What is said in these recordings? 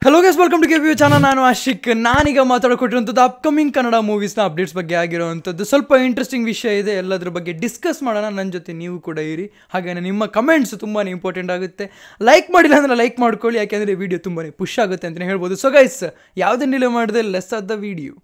Hello guys, welcome to KP channel. ನಾನು ಆಶಿಕ್. ನಾನೀಗ ಮಾತಾಡಿಕೊಟ್ಟಿರುವಂಥದ್ದು ಅಪ್ಕಮಿಂಗ್ ಕನ್ನಡ ಮೂವೀಸ್ನ ಅಪ್ಡೇಟ್ಸ್ ಬಗ್ಗೆ ಆಗಿರುವಂಥದ್ದು. ಸ್ವಲ್ಪ ಇಂಟ್ರೆಸ್ಟಿಂಗ್ ವಿಷಯ ಇದೆ, ಎಲ್ಲದ್ರ ಬಗ್ಗೆ ಡಿಸ್ಕಸ್ ಮಾಡೋಣ. ನನ್ನ ಜೊತೆ ನೀವು ಕೂಡ ಇರಿ. ಹಾಗೆಯೇ ನಿಮ್ಮ ಕಮೆಂಟ್ಸ್ ತುಂಬಾ ಇಂಪಾರ್ಟೆಂಟ್ ಆಗುತ್ತೆ. ಲೈಕ್ ಮಾಡಿಲ್ಲ ಅಂದರೆ ಲೈಕ್ ಮಾಡ್ಕೊಳ್ಳಿ, ಯಾಕೆಂದರೆ ವಿಡಿಯೋ ತುಂಬಾ ಪುಷ್ ಆಗುತ್ತೆ ಅಂತಲೇ ಹೇಳ್ಬೋದು. ಸೊ ಗೈಸ್, ಯಾವುದೇ ಡಿಲೇ ಮಾಡಿದೆ, ಲೆಸ್ ಆಫ್ ದ ವಿಡಿಯೋ.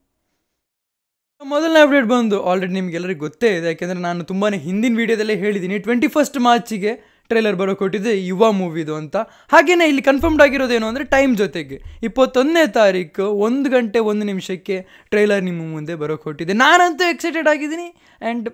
ಮೊದಲನೇ ಅಪ್ಡೇಟ್ ಬಂದು ಆಲ್ರೆಡಿ ನಿಮಗೆಲ್ಲರಿಗೂ ಗೊತ್ತೇ ಇದೆ, ಯಾಕೆಂದರೆ ನಾನು ತುಂಬಾ ಹಿಂದಿನ ವೀಡಿಯೋದಲ್ಲೇ ಹೇಳಿದ್ದೀನಿ. 21 ಮಾರ್ಚಿಗೆ ಟ್ರೈಲರ್ ಬರೋ ಕೊಟ್ಟಿದ್ದೆ ಯುವ ಮೂವಿದು ಅಂತ. ಹಾಗೆಯೇ ಇಲ್ಲಿ ಕನ್ಫರ್ಮ್ಡ್ ಆಗಿರೋದೇನು ಅಂದರೆ ಟೈಮ್ ಜೊತೆಗೆ 21ನೇ ತಾರೀಕು 1 ಗಂಟೆ 1 ನಿಮಿಷಕ್ಕೆ ಟ್ರೈಲರ್ ನಿಮ್ಮ ಮುಂದೆ ಬರೋ ಕೊಟ್ಟಿದ್ದೆ. ನಾನಂತೂ ಎಕ್ಸೈಟೆಡ್ ಆಗಿದ್ದೀನಿ ಆ್ಯಂಡ್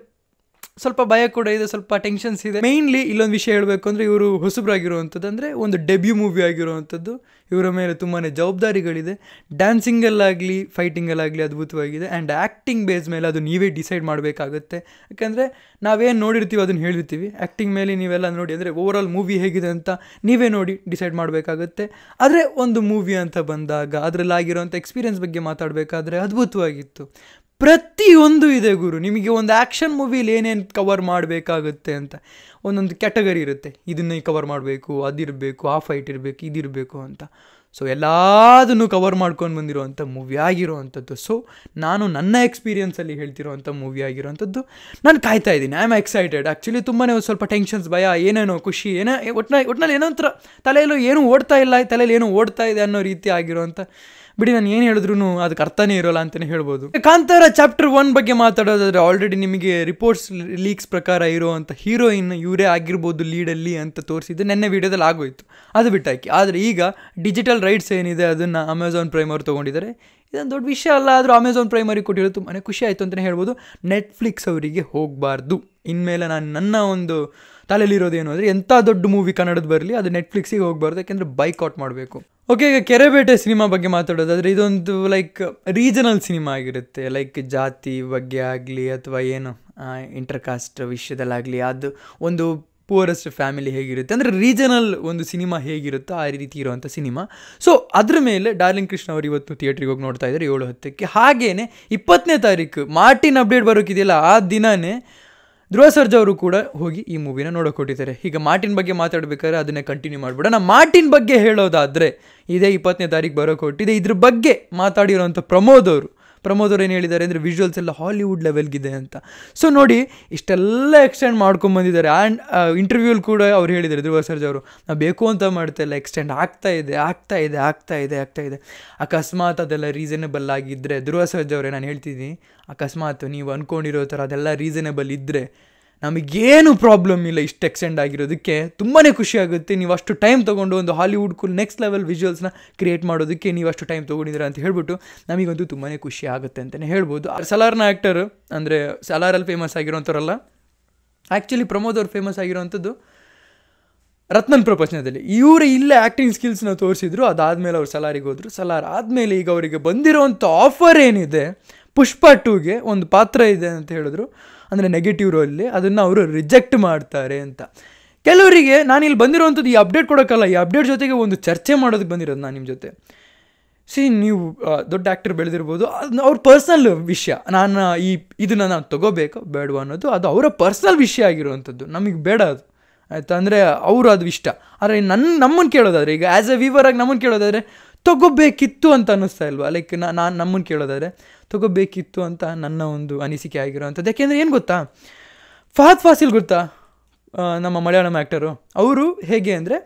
ಸ್ವಲ್ಪ ಭಯ ಕೂಡ ಇದೆ, ಸ್ವಲ್ಪ ಟೆನ್ಷನ್ಸ್ ಇದೆ. ಮೇಯ್ನ್ಲಿ ಇಲ್ಲೊಂದು ವಿಷಯ ಹೇಳಬೇಕು ಅಂದರೆ, ಇವರು ಹೊಸಬ್ರಾಗಿರುವಂಥದ್ದು, ಅಂದರೆ ಒಂದು ಡೆಬ್ಯೂ ಮೂವಿ ಆಗಿರುವಂಥದ್ದು. ಇವರ ಮೇಲೆ ತುಂಬಾ ಜವಾಬ್ದಾರಿಗಳಿದೆ. ಡ್ಯಾನ್ಸಿಂಗಲ್ಲಾಗಲಿ ಫೈಟಿಂಗಲ್ಲಾಗಲಿ ಅದ್ಭುತವಾಗಿದೆ. ಆ್ಯಂಡ್ ಆ್ಯಕ್ಟಿಂಗ್ ಬೇಸ್ ಮೇಲೆ ಅದು ನೀವೇ ಡಿಸೈಡ್ ಮಾಡಬೇಕಾಗುತ್ತೆ. ಯಾಕಂದರೆ ನಾವೇನು ನೋಡಿರ್ತೀವಿ ಅದನ್ನು ಹೇಳಿರ್ತೀವಿ. ಆ್ಯಕ್ಟಿಂಗ್ ಮೇಲೆ ನೀವೆಲ್ಲ ನೋಡಿ, ಅಂದರೆ ಓವರಾಲ್ ಮೂವಿ ಹೇಗಿದೆ ಅಂತ ನೀವೇ ನೋಡಿ ಡಿಸೈಡ್ ಮಾಡಬೇಕಾಗುತ್ತೆ. ಆದರೆ ಒಂದು ಮೂವಿ ಅಂತ ಬಂದಾಗ ಅದರಲ್ಲಾಗಿರೋಂಥ ಎಕ್ಸ್ಪೀರಿಯನ್ಸ್ ಬಗ್ಗೆ ಮಾತಾಡಬೇಕಾದ್ರೆ ಅದ್ಭುತವಾಗಿತ್ತು. ಪ್ರತಿಯೊಂದು ಇದೆ ಗುರು. ನಿಮಗೆ ಒಂದು ಆ್ಯಕ್ಷನ್ ಮೂವಿಲಿ ಏನೇನು ಕವರ್ ಮಾಡಬೇಕಾಗುತ್ತೆ ಅಂತ ಒಂದೊಂದು ಕ್ಯಾಟಗರಿ ಇರುತ್ತೆ. ಇದನ್ನೇ ಕವರ್ ಮಾಡಬೇಕು, ಅದಿರಬೇಕು, ಆ ಫೈಟ್ ಇರಬೇಕು, ಇದಿರಬೇಕು ಅಂತ. ಸೊ ಎಲ್ಲದನ್ನು ಕವರ್ ಮಾಡ್ಕೊಂಡು ಬಂದಿರೋವಂಥ ಮೂವಿ ಆಗಿರೋವಂಥದ್ದು. ಸೊ ನಾನು ನನ್ನ ಎಕ್ಸ್ಪೀರಿಯನ್ಸಲ್ಲಿ ಹೇಳ್ತಿರೋವಂಥ ಮೂವಿ ಆಗಿರೋವಂಥದ್ದು. ನಾನು ಕಾಯ್ತಾ ಇದ್ದೀನಿ. I am excited. ಆ್ಯಕ್ಚುಲಿ ತುಂಬಾ ಸ್ವಲ್ಪ ಟೆನ್ಷನ್ಸ್, ಭಯ, ಏನೇನೋ ಖುಷಿ, ಒಟ್ಟಿನಲ್ಲಿ ಏನೋ ಒಂಥರ ತಲೆಯಲ್ಲೂ ಏನೂ ಓಡ್ತಾ ಇಲ್ಲ, ತಲೆಯಲ್ಲಿ ಏನೋ ಓಡ್ತಾ ಇದೆ ಅನ್ನೋ ರೀತಿ ಆಗಿರೋವಂಥ. ಬಿಡಿ, ನಾನು ಏನು ಹೇಳಿದ್ರು ಅದಕ್ಕೆ ಅರ್ಥನೇ ಇರೋಲ್ಲ ಅಂತಲೇ ಹೇಳ್ಬೋದು. ಕಾಂತಾರ ಚಾಪ್ಟರ್ 1 ಬಗ್ಗೆ ಮಾತಾಡೋದಾದರೆ, ಆಲ್ರೆಡಿ ನಿಮಗೆ ರಿಪೋರ್ಟ್ಸ್ ಲೀಕ್ಸ್ ಪ್ರಕಾರ ಇರೋವಂಥ ಹೀರೋಯಿನ್ ಇವರೇ ಆಗಿರ್ಬೋದು ಲೀಡಲ್ಲಿ ಅಂತ ತೋರಿಸಿದ್ದು ನೆನ್ನೆ ವೀಡಿಯೋದಲ್ಲಿ ಆಗೋಯ್ತು. ಅದು ಬಿಟ್ಟಾಕಿ. ಆದರೆ ಈಗ ಡಿಜಿಟಲ್ ರೈಟ್ಸ್ ಏನಿದೆ ಅದನ್ನು ಅಮೆಝಾನ್ ಪ್ರೈಮ್ ಅವರು ತೊಗೊಂಡಿದ್ದಾರೆ. ಇದೊಂದು ದೊಡ್ಡ ವಿಷಯ ಅಲ್ಲ, ಆದರೂ ಅಮೆಝಾನ್ ಪ್ರೈಮರಿಗೆ ಕೊಟ್ಟಿರೋದು ತುಂಬಾ ಖುಷಿ ಆಯಿತು ಅಂತಲೇ ಹೇಳ್ಬೋದು. ನೆಟ್ಫ್ಲಿಕ್ಸ್ ಅವರಿಗೆ ಹೋಗಬಾರ್ದು. ಇನ್ಮೇಲೆ ನನ್ನ ಒಂದು ತಲೆಯಲ್ಲಿರೋದೇನು ಅಂದರೆ, ಎಂಥ ದೊಡ್ಡ ಮೂವಿ ಕನ್ನಡದ ಬರಲಿ ಅದು ನೆಟ್ಫ್ಲಿಕ್ಸಿಗೆ ಹೋಗಬಾರ್ದು, ಯಾಕೆಂದರೆ ಬೈಕಾಟ್ ಮಾಡಬೇಕು. ಓಕೆ, ಈಗ ಕೆರೆಬೇಟೆ ಸಿನಿಮಾ ಬಗ್ಗೆ ಮಾತಾಡೋದಾದರೆ, ಇದೊಂದು ಲೈಕ್ ರೀಜನಲ್ ಸಿನಿಮಾ ಆಗಿರುತ್ತೆ. ಲೈಕ್ ಜಾತಿ ಬಗ್ಗೆ ಆಗಲಿ ಅಥವಾ ಏನು ಇಂಟರ್ಕಾಸ್ಟ್ ವಿಷಯದಲ್ಲಾಗಲಿ, ಅದು ಒಂದು ಪೂರೆಸ್ಟ್ ಫ್ಯಾಮಿಲಿ ಹೇಗಿರುತ್ತೆ ಅಂದರೆ ರೀಜನಲ್ ಒಂದು ಸಿನಿಮಾ ಹೇಗಿರುತ್ತೋ ಆ ರೀತಿ ಇರುವಂಥ ಸಿನಿಮಾ. ಸೊ ಅದ್ರ ಮೇಲೆ ಡಾರ್ಲಿಂಗ್ ಕೃಷ್ಣ ಅವರು ಇವತ್ತು ಥಿಯೇಟ್ರಿಗೆ ಹೋಗಿ ನೋಡ್ತಾ ಇದ್ದಾರೆ 7:10ಕ್ಕೆ. ಹಾಗೆಯೇ 20ನೇ ತಾರೀಕು ಮಾರ್ಟಿನ್ ಅಪ್ಡೇಟ್ ಬರೋಕ್ಕಿದೆಯಲ್ಲ, ಆ ದಿನವೇ ಧ್ರುವ ಸರ್ಜಾ ಅವರು ಕೂಡ ಹೋಗಿ ಈ ಮೂವಿನ ನೋಡೋಕೊಟ್ಟಿದ್ದಾರೆ. ಈಗ ಮಾರ್ಟಿನ್ ಬಗ್ಗೆ ಮಾತಾಡಬೇಕಾದ್ರೆ ಅದನ್ನೇ ಕಂಟಿನ್ಯೂ ಮಾಡಿಬಿಡೋಣ. ಮಾರ್ಟಿನ್ ಬಗ್ಗೆ ಹೇಳೋದಾದರೆ, ಇದೇ 20ನೇ ತಾರೀಕು ಬರೋಕೊಟ್ಟಿದೆ. ಇದ್ರ ಬಗ್ಗೆ ಮಾತಾಡಿರೋಂಥ ಪ್ರಮೋದ್ ಅವರು ಏನು ಹೇಳಿದ್ದಾರೆ ಅಂದರೆ, ವಿಜುವಲ್ಸ್ ಎಲ್ಲ ಹಾಲಿವುಡ್ ಲೆವೆಲ್ಗಿದೆ ಅಂತ. ಸೊ ನೋಡಿ, ಇಷ್ಟೆಲ್ಲ ಎಕ್ಸ್ಟೆಂಡ್ ಮಾಡ್ಕೊಂಬಂದಿದ್ದಾರೆ. ಆ್ಯಂಡ್ ಇಂಟರ್ವ್ಯೂಲ್ ಕೂಡ ಅವ್ರು ಹೇಳಿದ್ದಾರೆ, ಧ್ರುವ ಸರ್ಜಾ ಅವರು, ನಾವು ಬೇಕು ಅಂತ ಮಾಡ್ತಾ ಇಲ್ಲ, ಎಕ್ಸ್ಟೆಂಡ್ ಆಗ್ತಾ ಇದೆ. ಅಕಸ್ಮಾತ್ ಅದೆಲ್ಲ ರೀಸನೇಬಲ್ ಆಗಿದ್ದರೆ, ಧ್ರುವ ಸರ್ಜಾ ಅವರೇ ನಾನು ಹೇಳ್ತಿದ್ದೀನಿ, ಅಕಸ್ಮಾತ್ ನೀವು ಅಂದ್ಕೊಂಡಿರೋ ಥರ ಅದೆಲ್ಲ ರೀಸನೇಬಲ್ ಇದ್ದರೆ ನಮಗೇನು ಪ್ರಾಬ್ಲಮ್ ಇಲ್ಲ. ಇಷ್ಟು ಎಕ್ಸ್ಟೆಂಡ್ ಆಗಿರೋದಕ್ಕೆ ತುಂಬಾ ಖುಷಿ ಆಗುತ್ತೆ. ನೀವು ಅಷ್ಟು ಟೈಮ್ ತೊಗೊಂಡು ಒಂದು ಹಾಲಿವುಡ್ ನೆಕ್ಸ್ಟ್ ಲೆವೆಲ್ ವಿಜುವಲ್ಸ್ನ ಕ್ರಿಯೇಟ್ ಮಾಡೋದಕ್ಕೆ ನೀವು ಅಷ್ಟು ಟೈಮ್ ತೊಗೊಂಡಿದ್ದೀರಾ ಅಂತ ಹೇಳ್ಬಿಟ್ಟು ನಮಗಂತೂ ತುಂಬಾ ಖುಷಿ ಆಗುತ್ತೆ ಅಂತಲೇ ಹೇಳ್ಬೋದು. ಸಲಾರ್ನ ಆ್ಯಕ್ಟರ್ ಅಂದರೆ ಸಲಾರಲ್ಲಿ ಫೇಮಸ್ ಆಗಿರೋಂಥವ್ರಲ್ಲ, ಆ್ಯಕ್ಚುಲಿ ಪ್ರಮೋದ್ ಅವ್ರು ಫೇಮಸ್ ಆಗಿರೋವಂಥದ್ದು ರತ್ನನ್ ಪ್ರಪಂಚದಲ್ಲಿ. ಇವರು ಇಲ್ಲೇ ಆ್ಯಕ್ಟಿಂಗ್ ಸ್ಕಿಲ್ಸ್ನ ತೋರಿಸಿದ್ರು. ಅದಾದಮೇಲೆ ಅವ್ರು ಸಲಾರಿಗೆ ಹೋದರು. ಸಲಾರ್ ಆದಮೇಲೆ ಈಗ ಅವರಿಗೆ ಬಂದಿರೋವಂಥ ಆಫರ್ ಏನಿದೆ, ಪುಷ್ಪ 2ಗೆ ಒಂದು ಪಾತ್ರ ಇದೆ ಅಂತ ಹೇಳಿದ್ರು, ಅಂದರೆ ನೆಗೆಟಿವ್ ರೋಲಲ್ಲಿ. ಅದನ್ನು ಅವರು ರಿಜೆಕ್ಟ್ ಮಾಡ್ತಾರೆ ಅಂತ. ಕೆಲವರಿಗೆ ನಾನಿಲ್ಲಿ ಬಂದಿರೋವಂಥದ್ದು ಈ ಅಪ್ಡೇಟ್ ಕೊಡೋಕ್ಕಲ್ಲ, ಈ ಅಪ್ಡೇಟ್ ಜೊತೆಗೆ ಒಂದು ಚರ್ಚೆ ಮಾಡೋದಕ್ಕೆ ಬಂದಿರೋದು ನಾನು ನಿಮ್ಮ ಜೊತೆ. ನೀವು ದೊಡ್ಡ ಆ್ಯಕ್ಟರ್ ಬೆಳೆದಿರ್ಬೋದು, ಅದು ಅವ್ರ ಪರ್ಸ್ನಲ್ ವಿಷಯ. ಇದನ್ನು ನಾನು ತೊಗೋಬೇಕು ಬೇಡವಾ ಅನ್ನೋದು ಅದು ಅವರ ಪರ್ಸ್ನಲ್ ವಿಷಯ ಆಗಿರುವಂಥದ್ದು. ನಮಗೆ ಬೇಡ ಅದು, ಆಯಿತಾ. ಅಂದರೆ ಅವರು ಅದು ಇಷ್ಟ. ಆದರೆ ನಮ್ಮನ್ನು ಕೇಳೋದಾದರೆ, ಈಗ ಆ್ಯಸ್ ಎ ವೀವರ್ ಆಗಿ ನಮ್ಮನ್ನು ಕೇಳೋದಾದರೆ ತೊಗೋಬೇಕಿತ್ತು ಅಂತ ಅನ್ನಿಸ್ತಾ ಇಲ್ವಾ? ಲೈಕ್ ನಾನು ನಮ್ಮನ್ನು ಕೇಳೋದಾದರೆ ತೊಗೋಬೇಕಿತ್ತು ಅಂತ ನನ್ನ ಒಂದು ಅನಿಸಿಕೆ ಆಗಿರೋವಂಥದ್ದು. ಯಾಕೆಂದರೆ ಏನು ಗೊತ್ತಾ, ಫಹದ್ ಫಾಸಿಲ್ ಗೊತ್ತಾ, ನಮ್ಮ ಮಲಯಾಳಂ ಆ್ಯಕ್ಟರು, ಅವರು ಹೇಗೆ ಅಂದರೆ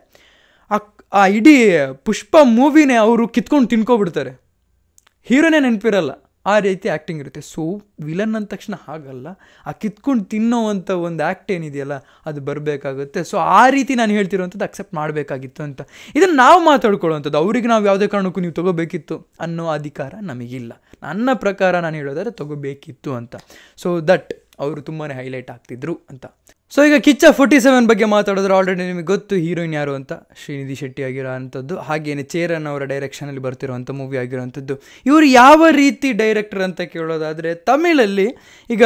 ಆ ಇಡೀ ಪುಷ್ಪ ಮೂವಿನೇ ಅವರು ಕಿತ್ಕೊಂಡು ತಿನ್ಕೊಬಿಡ್ತಾರೆ. ಹೀರೋನೇ ನೆನಪಿರಲ್ಲ, ಆ ರೀತಿ ಆ್ಯಕ್ಟಿಂಗ್ ಇರುತ್ತೆ. ಸೊ ವಿಲನ್ ಅಂದ ತಕ್ಷಣ ಹಾಗಲ್ಲ, ಆ ಕಿತ್ಕೊಂಡು ತಿನ್ನೋವಂಥ ಒಂದು ಆ್ಯಕ್ಟ್ ಏನಿದೆಯಲ್ಲ ಅದು ಬರಬೇಕಾಗುತ್ತೆ. ಸೊ ಆ ರೀತಿ ನಾನು ಹೇಳ್ತಿರೋವಂಥದ್ದು ಅಕ್ಸೆಪ್ಟ್ ಮಾಡಬೇಕಾಗಿತ್ತು ಅಂತ. ಇದನ್ನು ನಾವು ಮಾತಾಡ್ಕೊಳ್ಳೋವಂಥದ್ದು. ಅವ್ರಿಗೆ ನಾವು ಯಾವುದೇ ಕಾರಣಕ್ಕೂ ನೀವು ತೊಗೋಬೇಕಿತ್ತು ಅನ್ನೋ ಅಧಿಕಾರ ನಮಗಿಲ್ಲ. ನನ್ನ ಪ್ರಕಾರ ನಾನು ಹೇಳೋದಾದ್ರೆ ತೊಗೋಬೇಕಿತ್ತು ಅಂತ. ಸೊ ದಟ್ ಅವರು ತುಂಬಾ ಹೈಲೈಟ್ ಆಗ್ತಿದ್ರು ಅಂತ. ಸೊ ಈಗ ಕಿಚ್ಚ 47 ಬಗ್ಗೆ ಮಾತಾಡಿದ್ರೆ, ಆಲ್ರೆಡಿ ನಿಮಗೆ ಗೊತ್ತು ಹೀರೋಯಿನ್ ಯಾರು ಅಂತ, ಶ್ರೀನಿಧಿ ಶೆಟ್ಟಿ ಆಗಿರೋ ಅಂಥದ್ದು. ಹಾಗೆಯೇ ಚೇರನ್ ಅವರ ಡೈರೆಕ್ಷನಲ್ಲಿ ಬರ್ತಿರೋವಂಥ ಮೂವಿ ಆಗಿರೋವಂಥದ್ದು. ಇವರು ಯಾವ ರೀತಿ ಡೈರೆಕ್ಟರ್ ಅಂತ ಕೇಳೋದಾದರೆ, ತಮಿಳಲ್ಲಿ ಈಗ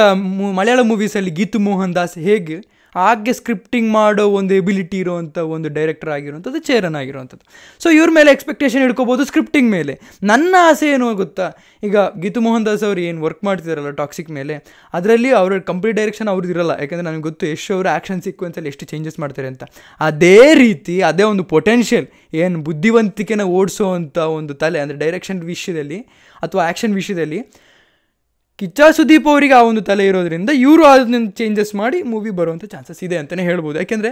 ಮಲಯಾಳ ಮೂವೀಸಲ್ಲಿ ಗೀತು ಮೋಹನ್ ದಾಸ್ ಹೇಗೆ ಹಾಗೆ ಸ್ಕ್ರಿಪ್ಟಿಂಗ್ ಮಾಡೋ ಒಂದು ಎಬಿಲಿಟಿ ಇರೋವಂಥ ಒಂದು ಡೈರೆಕ್ಟರ್ ಆಗಿರುವಂಥದ್ದು ಚೇರನ್ ಆಗಿರುವಂಥದ್ದು. ಸೊ ಇವ್ರ ಮೇಲೆ ಎಕ್ಸ್ಪೆಕ್ಟೇಷನ್ ಇಟ್ಕೋಬೋದು ಸ್ಕ್ರಿಪ್ಟಿಂಗ್ ಮೇಲೆ. ನನ್ನ ಆಸೆ ಏನು ಗೊತ್ತಾ, ಈಗ ಗೀತು ಮೋಹನ್ ದಾಸ್ ಅವರು ಏನು ವರ್ಕ್ ಮಾಡ್ತಿದಾರಲ್ಲ ಟಾಕ್ಸಿಕ್ ಮೇಲೆ, ಅದರಲ್ಲಿ ಅವ್ರ ಕಂಪ್ಲೀಟ್ ಡೈರೆಕ್ಷನ್ ಅವ್ರದ್ದು ಇರಲ್ಲ. ಯಾಕಂದರೆ ನನಗೆ ಗೊತ್ತು ಯಶ್ ಅವರು ಆ್ಯಕ್ಷನ್ ಸೀಕ್ವೆನ್ಸಲ್ಲಿ ಎಷ್ಟು ಚೇಂಜಸ್ ಮಾಡ್ತಾರೆ ಅಂತ. ಅದೇ ರೀತಿ ಅದೇ ಒಂದು ಪೊಟೆನ್ಷಿಯಲ್ ಏನು ಬುದ್ಧಿವಂತಿಕೆನ ಓಡಿಸೋ ಅಂಥ ಒಂದು ತಲೆ ಅಂದರೆ ಡೈರೆಕ್ಷನ್ ವಿಷಯದಲ್ಲಿ ಅಥವಾ ಆ್ಯಕ್ಷನ್ ವಿಷಯದಲ್ಲಿ ಕಿಚ್ಚ ಸುದೀಪ್ ಅವರಿಗೆ ಆ ಒಂದು ತಲೆ ಇರೋದ್ರಿಂದ ಇವರು ಅದನ್ನ ಚೇಂಜಸ್ ಮಾಡಿ ಮೂವಿ ಬರುವಂಥ ಚಾನ್ಸಸ್ ಇದೆ ಅಂತಲೇ ಹೇಳ್ಬೋದು. ಯಾಕೆಂದರೆ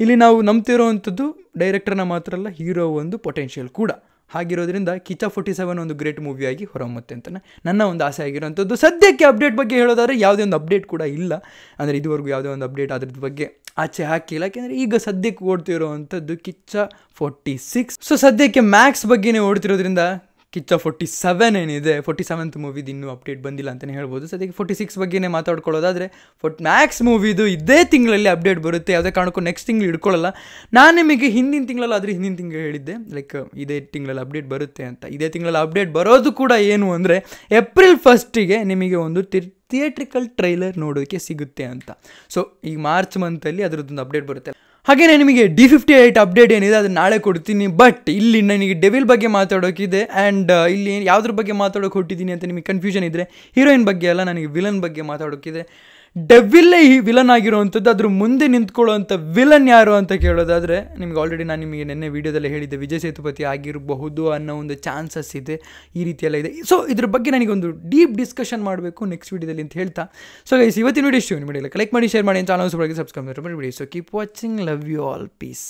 ಇಲ್ಲಿ ನಾವು ನಂಬ್ತಿರೋವಂಥದ್ದು ಡೈರೆಕ್ಟರ್ನ ಮಾತ್ರ ಅಲ್ಲ, ಹೀರೋ ಒಂದು ಪೊಟೆನ್ಷಿಯಲ್ ಕೂಡ. ಹಾಗಿರೋದ್ರಿಂದ ಕಿಚ್ಚ 47 ಒಂದು ಗ್ರೇಟ್ ಮೂವಿಯಾಗಿ ಹೊರಹೊಮ್ಮುತ್ತೆ ಅಂತ ನನ್ನ ಒಂದು ಆಸೆ ಆಗಿರೋವಂಥದ್ದು. ಸದ್ಯಕ್ಕೆ ಅಪ್ಡೇಟ್ ಬಗ್ಗೆ ಹೇಳೋದಾದ್ರೆ ಯಾವುದೇ ಒಂದು ಅಪ್ಡೇಟ್ ಕೂಡ ಇಲ್ಲ. ಅಂದರೆ ಇದುವರೆಗೂ ಯಾವುದೇ ಒಂದು ಅಪ್ಡೇಟ್ ಅದ್ರದ್ದು ಬಗ್ಗೆ ಆಚೆ ಹಾಕಿಲ್ಲ. ಯಾಕೆಂದರೆ ಈಗ ಸದ್ಯಕ್ಕೆ ಓಡ್ತಿರೋವಂಥದ್ದು ಕಿಚ್ಚ 46. ಸೊ ಸದ್ಯಕ್ಕೆ ಮ್ಯಾಕ್ಸ್ ಬಗ್ಗೆನೇ ಓಡ್ತಿರೋದ್ರಿಂದ ಕಿಚ್ಚ 47 ಏನಿದೆ 47th ಮೂವಿದು ಇನ್ನೂ ಅಪ್ಡೇಟ್ ಬಂದಿಲ್ಲ ಅಂತಲೇ ಹೇಳ್ಬೋದು. ಸದ್ಯಕ್ಕೆ 46 ಬಗ್ಗೆನೇ ಮಾತಾಡ್ಕೊಳ್ಳೋದಾದರೆ ಮ್ಯಾಕ್ಸ್ ಮೂವಿದು ಇದೇ ತಿಂಗಳಲ್ಲಿ ಅಪ್ಡೇಟ್ ಬರುತ್ತೆ. ಯಾವುದೇ ಕಾರಣಕ್ಕೂ ನೆಕ್ಸ್ಟ್ ತಿಂಗಳು ಇಟ್ಕೊಳ್ಳಲ್ಲ. ನಾನು ನಿಮಗೆ ಹಿಂದಿನ ತಿಂಗಳು ಹೇಳಿದ್ದೆ ಲೈಕ್ ಇದೇ ತಿಂಗಳಲ್ಲಿ ಅಪ್ಡೇಟ್ ಬರುತ್ತೆ ಅಂತ. ಇದೇ ತಿಂಗಳಲ್ಲಿ ಅಪ್ಡೇಟ್ ಬರೋದು ಕೂಡ ಏನು ಅಂದರೆ ಏಪ್ರಿಲ್ 1ಗೆ ನಿಮಗೆ ಒಂದು ಥಿಯೇಟ್ರಿಕಲ್ ಟ್ರೈಲರ್ ನೋಡೋದಕ್ಕೆ ಸಿಗುತ್ತೆ ಅಂತ. ಸೊ ಈ ಮಾರ್ಚ್ ಮಂತಲ್ಲಿ ಅದರದ್ದೊಂದು ಅಪ್ಡೇಟ್ ಬರುತ್ತೆ. ಹಾಗೆಯೇ ನಿಮಗೆ D58 ಅಪ್ಡೇಟ್ ಏನಿದೆ ಅದನ್ನು ನಾಳೆ ಕೊಡ್ತೀನಿ. ಬಟ್ ಇಲ್ಲಿ ನನಗೆ ಡೆವಿಲ್ ಬಗ್ಗೆ ಮಾತಾಡೋಕ್ಕಿದೆ. ಆ್ಯಂಡ್ ಇಲ್ಲಿ ಯಾವುದ್ರ ಬಗ್ಗೆ ಮಾತಾಡೋಕೆ ಹೊಟ್ಟಿದ್ದೀನಿ ಅಂತ ನಿಮಗೆ ಕನ್ಫ್ಯೂಷನ್ ಇದ್ದರೆ, ಹೀರೋಯಿನ್ ಬಗ್ಗೆ ಅಲ್ಲ, ನನಗೆ ವಿಲನ್ ಬಗ್ಗೆ ಮಾತಾಡೋಕ್ಕಿದೆ. ಡೆವಿಲ್ಲೇ ಈ ವಿಲನ್ ಆಗಿರೋವಂಥದ್ದು. ಅದ್ರ ಮುಂದೆ ನಿಂತ್ಕೊಳ್ಳೋವಂಥ ವಿಲನ್ ಯಾರು ಅಂತ ಕೇಳೋದಾದರೆ ನಿಮಗೆ ಆಲ್ರೆಡಿ ನಾನು ನಿಮಗೆ ನಿನ್ನೆ ವೀಡಿಯೋದಲ್ಲಿ ಹೇಳಿದ್ದೆ, ವಿಜಯ್ ಸೇತುಪತಿ ಆಗಿರಬಹುದು ಅನ್ನೋ ಒಂದು ಚಾನ್ಸಸ್ ಇದೆ. ಈ ರೀತಿಯೆಲ್ಲ ಇದೆ. ಸೊ ಇದ್ರ ಬಗ್ಗೆ ನನಗೊಂದು ಡೀಪ್ ಡಿಸ್ಕಷನ್ ಮಾಡಬೇಕು ನೆಕ್ಸ್ಟ್ ವೀಡಿಯೋದಲ್ಲಿ ಅಂತ ಹೇಳ್ತಾ, ಸೊ ಗೈಸ್ ಇವತ್ತಿನ ವೀಡಿಯೋ ಇಷ್ಟ ನಿಮ್ಮ ಲೈಕ್ ಮಾಡಿ, ಶೇರ್ ಮಾಡಿ, ಚಾನಲ್ ಸಬ್ಸ್ಕ್ರೈಬ್ ಮಾಡಿ. So keep watching, love you all, piece.